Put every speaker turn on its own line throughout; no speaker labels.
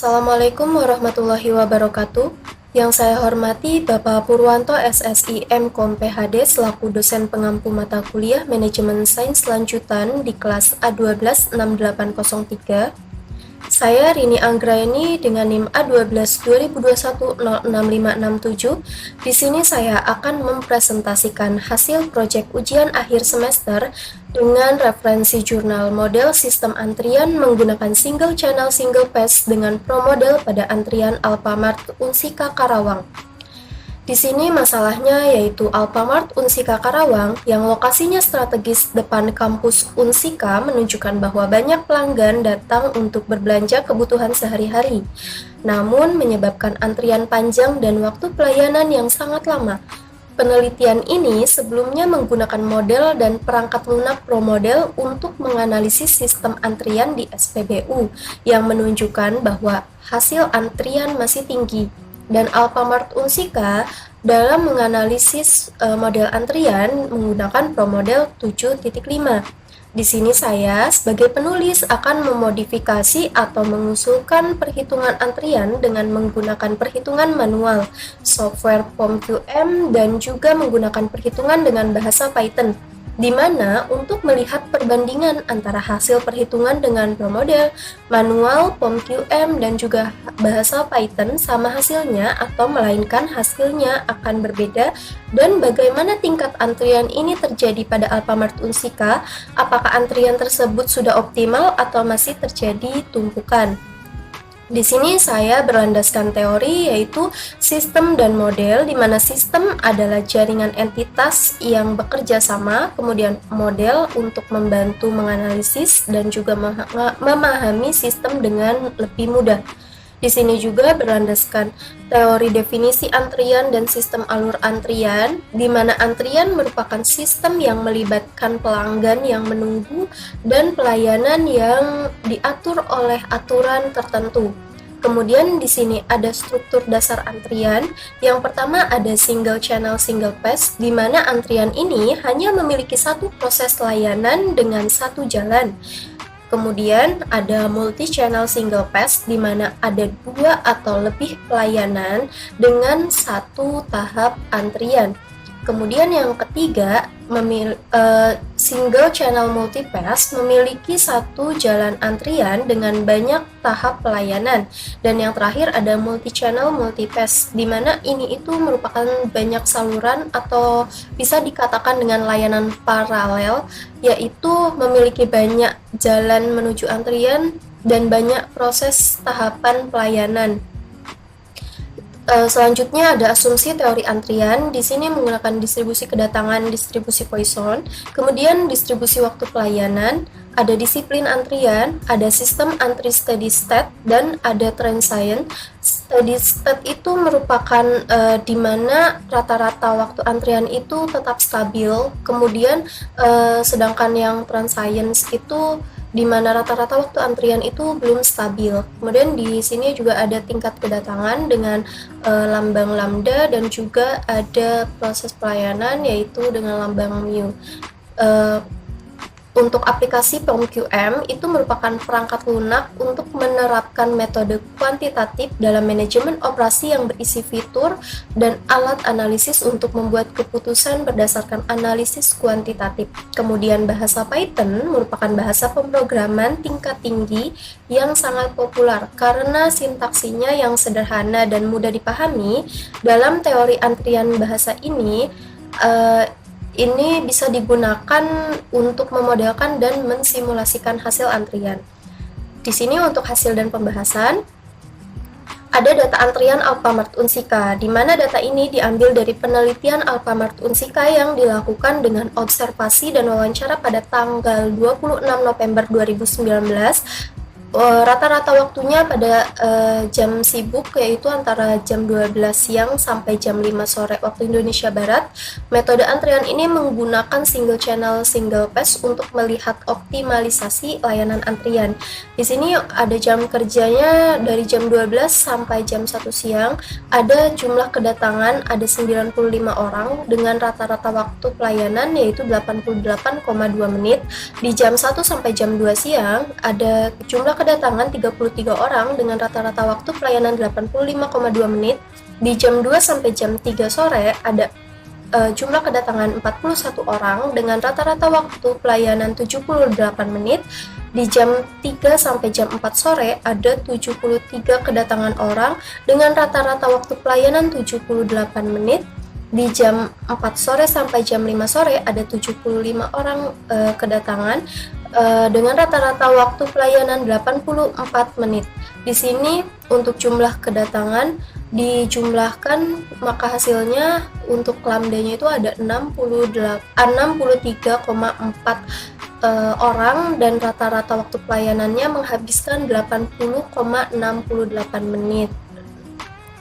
Assalamualaikum warahmatullahi wabarakatuh. Yang saya hormati Bapak Purwanto SSI M.Com PhD selaku dosen pengampu mata kuliah Manajemen Sains Lanjutan di kelas A126803. Saya Rini Anggraini dengan NIM A12 2021 Di sini saya akan mempresentasikan hasil proyek ujian akhir semester dengan referensi jurnal model sistem antrian menggunakan single channel single pass dengan pro model pada antrian Alfamart Unsika Karawang. Di sini masalahnya yaitu Alfamart Unsika Karawang yang lokasinya strategis depan kampus Unsika menunjukkan bahwa banyak pelanggan datang untuk berbelanja kebutuhan sehari-hari, namun menyebabkan antrian panjang dan waktu pelayanan yang sangat lama. Penelitian ini sebelumnya menggunakan model dan perangkat lunak pro model untuk menganalisis sistem antrian di SPBU yang menunjukkan bahwa hasil antrian masih tinggi. Dan Alfamart Unsika dalam menganalisis model antrian menggunakan pro model 7.5. Di sini saya sebagai penulis akan memodifikasi atau mengusulkan perhitungan antrian dengan menggunakan perhitungan manual, software POM-QM, dan juga menggunakan perhitungan dengan bahasa Python, di mana untuk melihat perbandingan antara hasil perhitungan dengan pro model, manual, POM-QM, dan juga bahasa Python sama hasilnya atau melainkan hasilnya akan berbeda, dan bagaimana tingkat antrian ini terjadi pada Alfamart Unsika, apakah antrian tersebut sudah optimal atau masih terjadi tumpukan. Di sini saya berlandaskan teori yaitu sistem dan model, di mana sistem adalah jaringan entitas yang bekerja sama, kemudian model untuk membantu menganalisis dan juga memahami sistem dengan lebih mudah. Di sini juga berlandaskan teori definisi antrian dan sistem alur antrian, di mana antrian merupakan sistem yang melibatkan pelanggan yang menunggu dan pelayanan yang diatur oleh aturan tertentu. Kemudian di sini ada struktur dasar antrian. Yang pertama ada single channel single pass, di mana antrian ini hanya memiliki satu proses layanan dengan satu jalan. Kemudian ada multi-channel single pass, di mana ada dua atau lebih pelayanan dengan satu tahap antrian. Kemudian yang ketiga, single channel multipass memiliki satu jalan antrian dengan banyak tahap pelayanan. Dan yang terakhir ada multi-channel multipass, di mana ini itu merupakan banyak saluran atau bisa dikatakan dengan layanan paralel, yaitu memiliki banyak jalan menuju antrian dan banyak proses tahapan pelayanan. Selanjutnya ada asumsi teori antrian. Di sini menggunakan distribusi kedatangan, distribusi Poisson, kemudian distribusi waktu pelayanan, ada disiplin antrian, ada sistem antri steady state, dan ada transient. Steady state itu merupakan di mana rata-rata waktu antrian itu tetap stabil, kemudian sedangkan yang transient itu di mana rata-rata waktu antrian itu belum stabil. Kemudian di sini juga ada tingkat kedatangan dengan lambang lambda, dan juga ada proses pelayanan yaitu dengan lambang mu. Untuk aplikasi POM-QM itu merupakan perangkat lunak untuk menerapkan metode kuantitatif dalam manajemen operasi yang berisi fitur dan alat analisis untuk membuat keputusan berdasarkan analisis kuantitatif. Kemudian bahasa Python merupakan bahasa pemrograman tingkat tinggi yang sangat populer karena sintaksinya yang sederhana dan mudah dipahami. Dalam teori antrian bahasa ini bisa digunakan untuk memodelkan dan mensimulasikan hasil antrian. Di sini untuk hasil dan pembahasan, ada data antrian Alfamart Unsika, di mana data ini diambil dari penelitian Alfamart Unsika yang dilakukan dengan observasi dan wawancara pada tanggal 26 November 2019. Rata-rata waktunya pada jam sibuk, yaitu antara jam 12 siang sampai jam 5 sore waktu Indonesia Barat. Metode antrian ini menggunakan single channel single pass untuk melihat optimalisasi layanan antrian. Di sini ada jam kerjanya dari jam 12 sampai jam 1 siang. Ada jumlah kedatangan ada 95 orang dengan rata-rata waktu pelayanan yaitu 88,2 menit. Di jam 1 sampai jam 2 siang ada jumlah kedatangan kedatangan 33 orang dengan rata-rata waktu pelayanan 85,2 menit. Di jam 2 sampai jam 3 sore ada jumlah kedatangan 41 orang dengan rata-rata waktu pelayanan 78 menit. Di jam 3 sampai jam 4 sore ada 73 kedatangan orang dengan rata-rata waktu pelayanan 78 menit. Di jam 4 sore sampai jam 5 sore ada 75 orang kedatangan dengan rata-rata waktu pelayanan 84 menit. Di sini untuk jumlah kedatangan dijumlahkan, maka hasilnya untuk lambdanya itu ada 63,4 orang dan rata-rata waktu pelayanannya menghabiskan 80,68 menit.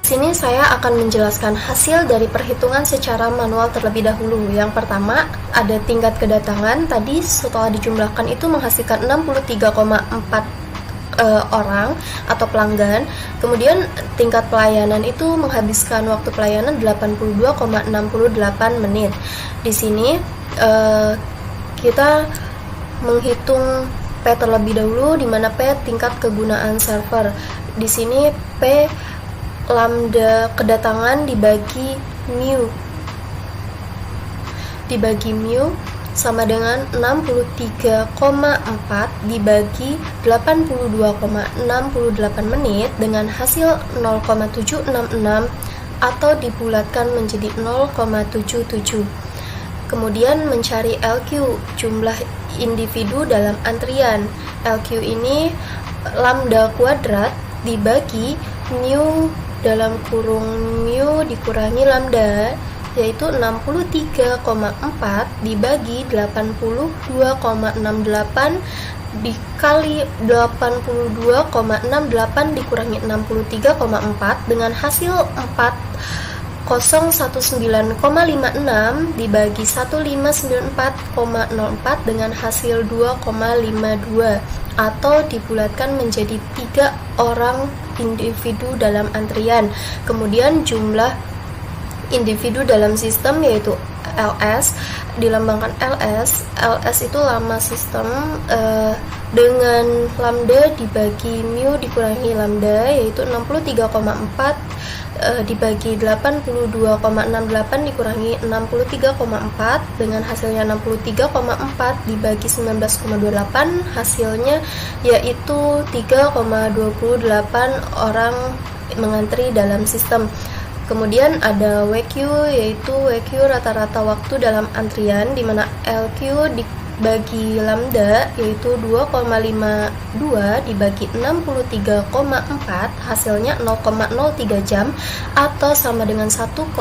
Di sini saya akan menjelaskan hasil dari perhitungan secara manual terlebih dahulu. Yang pertama, ada tingkat kedatangan. Tadi setelah dijumlahkan itu menghasilkan 63,4 orang atau pelanggan. Kemudian tingkat pelayanan itu menghabiskan waktu pelayanan 82,68 menit. Di sini kita menghitung P terlebih dahulu, di mana P tingkat kegunaan server. Di sini P lambda kedatangan dibagi mu sama dengan 63,4 dibagi 82,68 menit dengan hasil 0,766 atau dibulatkan menjadi 0,77. Kemudian mencari LQ, jumlah individu dalam antrian. LQ ini lambda kuadrat dibagi mu dalam kurung mu dikurangi lambda, yaitu 63,4 dibagi 82,68 dikali 82,68 dikurangi 63,4 dengan hasil 4,019,56 dibagi 1594,04 dengan hasil 2,52 atau dibulatkan menjadi 3 orang individu dalam antrian. Kemudian jumlah individu dalam sistem yaitu LS, dilambangkan LS itu lama sistem dengan lambda dibagi mu dikurangi lambda, yaitu 63,4 dibagi 82,68 dikurangi 63,4 dengan hasilnya 63,4 dibagi 19,28, hasilnya yaitu 3,28 orang mengantri dalam sistem. Kemudian ada WQ, yaitu WQ rata-rata waktu dalam antrian, di mana LQ dibagi lambda yaitu 2,52 dibagi 63,4, hasilnya 0,03 jam atau sama dengan 1,8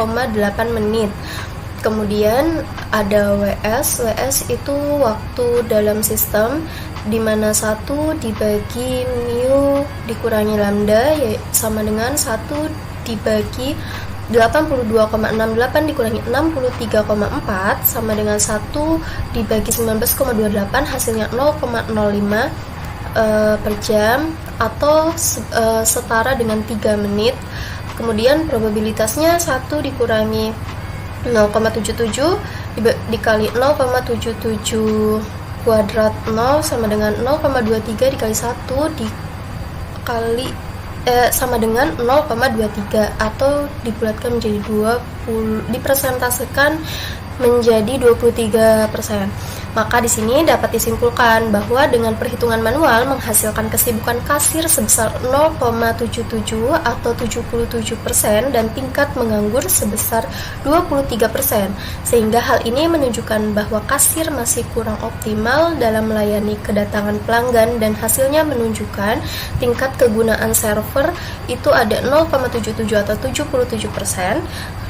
menit. Kemudian ada WS itu waktu dalam sistem, di mana 1 dibagi mu dikurangi lambda sama dengan 1 dibagi 82,68 dikurangi 63,4 sama dengan 1 dibagi 19,28, hasilnya 0,05 per jam atau setara dengan 3 menit. Kemudian probabilitasnya 1 dikurangi 0,77 dikali 0,77 kuadrat 0 sama dengan 0,23 dikali 1 dikali sama dengan 0,23 atau dibulatkan menjadi dipresentasikan menjadi 23%. Maka di sini dapat disimpulkan bahwa dengan perhitungan manual menghasilkan kesibukan kasir sebesar 0,77 atau 77% dan tingkat menganggur sebesar 23%, sehingga hal ini menunjukkan bahwa kasir masih kurang optimal dalam melayani kedatangan pelanggan dan hasilnya menunjukkan tingkat kegunaan server itu ada 0,77 atau 77%.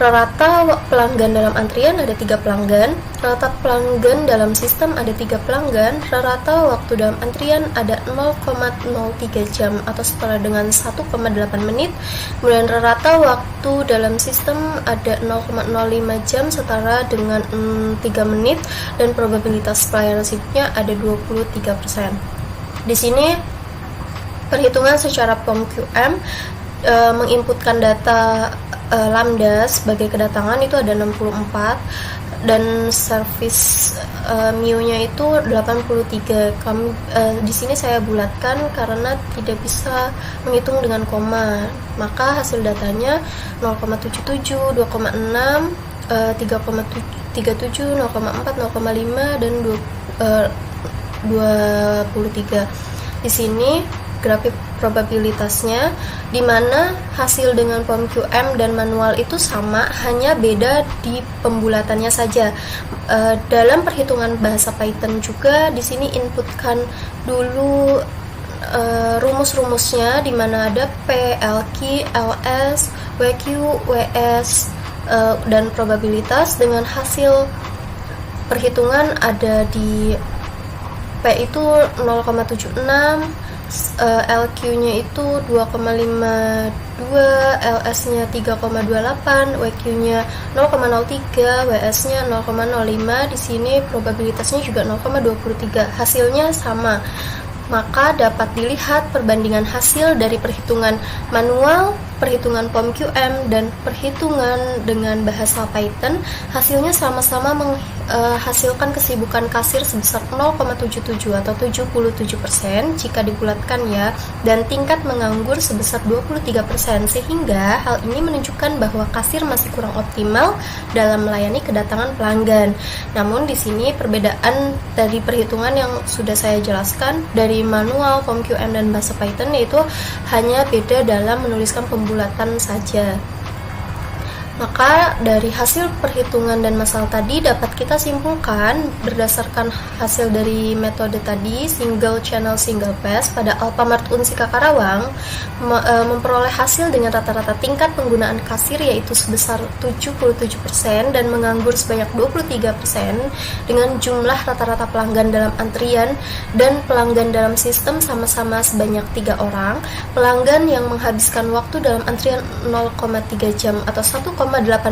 Rata pelanggan dalam antrian ada 3 pelanggan, rata pelanggan dalam sistem ada 3 pelanggan, rata waktu dalam antrian ada 0,03 jam atau setara dengan 1,8 menit. Kemudian rata waktu dalam sistem ada 0,05 jam setara dengan 3 menit dan probabilitas pelayanan shiftnya ada 23%. Di sini perhitungan secara POM QM menginputkan data Lambda sebagai kedatangan itu ada 64, dan service MIO-nya itu 83. Di sini saya bulatkan karena tidak bisa menghitung dengan koma, maka hasil datanya 0,77, 2,6, 3,37, 0,4, 0,5, dan 23. Di sini grafik probabilitasnya, di mana hasil dengan POM-QM dan manual itu sama, hanya beda di pembulatannya saja. Dalam perhitungan bahasa Python juga di sini inputkan dulu rumus-rumusnya, di mana ada P, LQ, LS, WQ, WS, dan probabilitas dengan hasil perhitungan ada di P itu 0,76, LQ-nya itu 2,52, LS-nya 3,28, WQ-nya 0,03, WS-nya 0,05. Di sini probabilitasnya juga 0,23. Hasilnya sama. Maka dapat dilihat perbandingan hasil dari perhitungan manual, perhitungan POM-QM, dan perhitungan dengan bahasa Python. Hasilnya sama-sama menghasilkan kesibukan kasir sebesar 0,77 atau 77% jika dibulatkan ya, dan tingkat menganggur sebesar 23%, sehingga hal ini menunjukkan bahwa kasir masih kurang optimal dalam melayani kedatangan pelanggan. Namun di sini perbedaan dari perhitungan yang sudah saya jelaskan dari manual, POM-QM, dan bahasa Python yaitu hanya beda dalam menuliskan pembulatan saja. Maka dari hasil perhitungan dan masalah tadi dapat kita simpulkan berdasarkan hasil dari metode tadi, single channel single pass pada Alfamart Unsika Karawang memperoleh hasil dengan rata-rata tingkat penggunaan kasir yaitu sebesar 77% dan menganggur sebanyak 23%, dengan jumlah rata-rata pelanggan dalam antrian dan pelanggan dalam sistem sama-sama sebanyak 3 orang. Pelanggan yang menghabiskan waktu dalam antrian 0,3 jam atau 1,8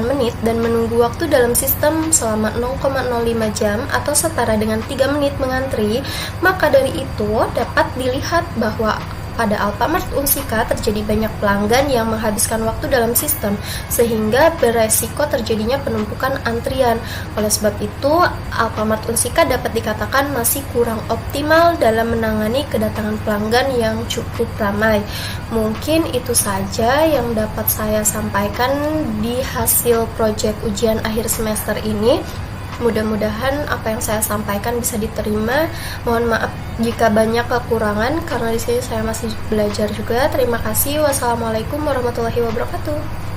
menit dan menunggu waktu dalam sistem selama 0,05 jam atau setara dengan 3 menit mengantri. Maka dari itu dapat dilihat bahwa pada Alfamart Unsika terjadi banyak pelanggan yang menghabiskan waktu dalam sistem, sehingga beresiko terjadinya penumpukan antrian. Oleh sebab itu, Alfamart Unsika dapat dikatakan masih kurang optimal dalam menangani kedatangan pelanggan yang cukup ramai. Mungkin itu saja yang dapat saya sampaikan di hasil proyek ujian akhir semester ini. Mudah-mudahan apa yang saya sampaikan bisa diterima. Mohon maaf jika banyak kekurangan karena di sini saya masih belajar juga. Terima kasih. Wassalamualaikum warahmatullahi wabarakatuh.